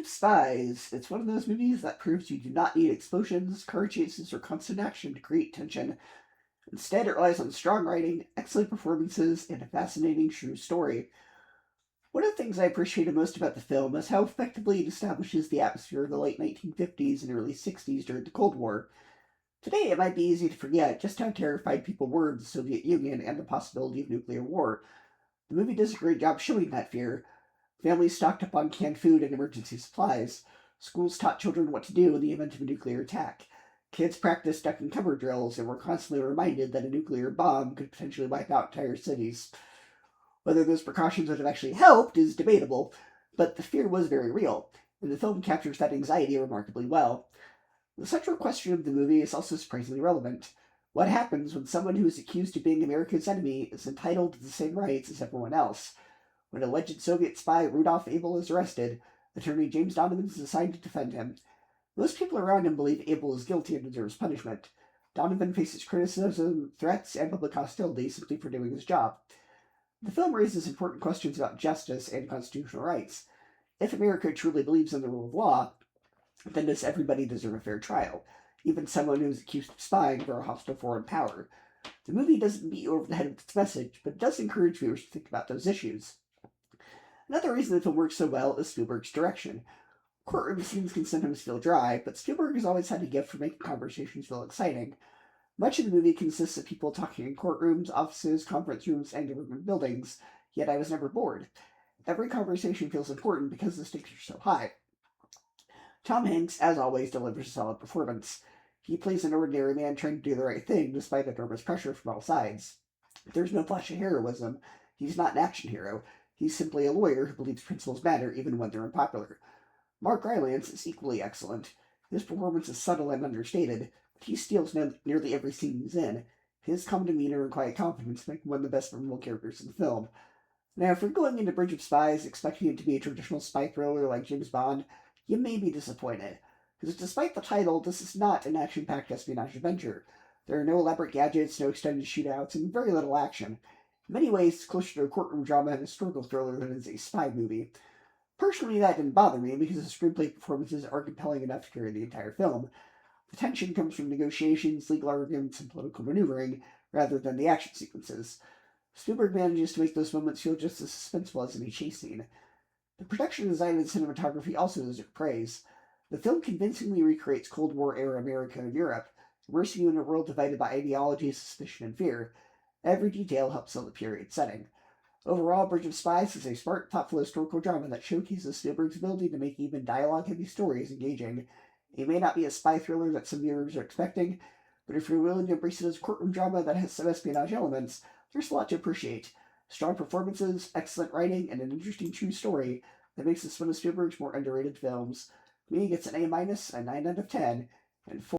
Spies. It's one of those movies that proves you do not need explosions, car chases, or constant action to create tension. Instead, it relies on strong writing, excellent performances, and a fascinating true story. One of the things I appreciated most about the film is how effectively it establishes the atmosphere of the late 1950s and early 60s during the Cold War. Today, it might be easy to forget just how terrified people were of the Soviet Union and the possibility of nuclear war. The movie does a great job showing that fear. Families stocked up on canned food and emergency supplies. Schools taught children what to do in the event of a nuclear attack. Kids practiced duck and cover drills and were constantly reminded that a nuclear bomb could potentially wipe out entire cities. Whether those precautions would have actually helped is debatable, but the fear was very real, and the film captures that anxiety remarkably well. The central question of the movie is also surprisingly relevant. What happens when someone who is accused of being America's enemy is entitled to the same rights as everyone else? When alleged Soviet spy Rudolf Abel is arrested, attorney James Donovan is assigned to defend him. Most people around him believe Abel is guilty and deserves punishment. Donovan faces criticism, threats, and public hostility simply for doing his job. The film raises important questions about justice and constitutional rights. If America truly believes in the rule of law, then does everybody deserve a fair trial, even someone who is accused of spying for a hostile foreign power? The movie doesn't beat you over the head with its message, but it does encourage viewers to think about those issues. Another reason the film works so well is Spielberg's direction. Courtroom scenes can sometimes feel dry, but Spielberg has always had a gift for making conversations feel exciting. Much of the movie consists of people talking in courtrooms, offices, conference rooms, and government buildings, yet I was never bored. Every conversation feels important because the stakes are so high. Tom Hanks, as always, delivers a solid performance. He plays an ordinary man trying to do the right thing despite enormous pressure from all sides. There's no flash of heroism. He's not an action hero. He's simply a lawyer who believes principles matter even when they're unpopular. Mark Rylance is equally excellent. His performance is subtle and understated, but he steals nearly every scene he's in. His calm demeanor and quiet confidence make him one of the best memorable characters in the film. Now, if you're going into Bridge of Spies expecting it to be a traditional spy thriller like James Bond, you may be disappointed. Because despite the title, this is not an action-packed espionage adventure. There are no elaborate gadgets, no extended shootouts, and very little action. In many ways, it's closer to a courtroom drama and historical thriller than it is a spy movie. Personally, that didn't bother me because the screenplay performances are compelling enough to carry the entire film. The tension comes from negotiations, legal arguments, and political maneuvering, rather than the action sequences. Spielberg manages to make those moments feel just as suspenseful as any chase scene. The production design and cinematography also deserve praise. The film convincingly recreates Cold War-era America and Europe, immersing you in a world divided by ideology, suspicion, and fear. Every detail helps sell the period setting. Overall, Bridge of Spies is a smart, thoughtful historical drama that showcases Spielberg's ability to make even dialogue-heavy stories engaging. It may not be a spy thriller that some viewers are expecting, but if you're willing to embrace it as a courtroom drama that has some espionage elements, there's a lot to appreciate. Strong performances, excellent writing, and an interesting true story that makes this one of Spielberg's more underrated films. Me gets an A-, a 9 out of 10, and 4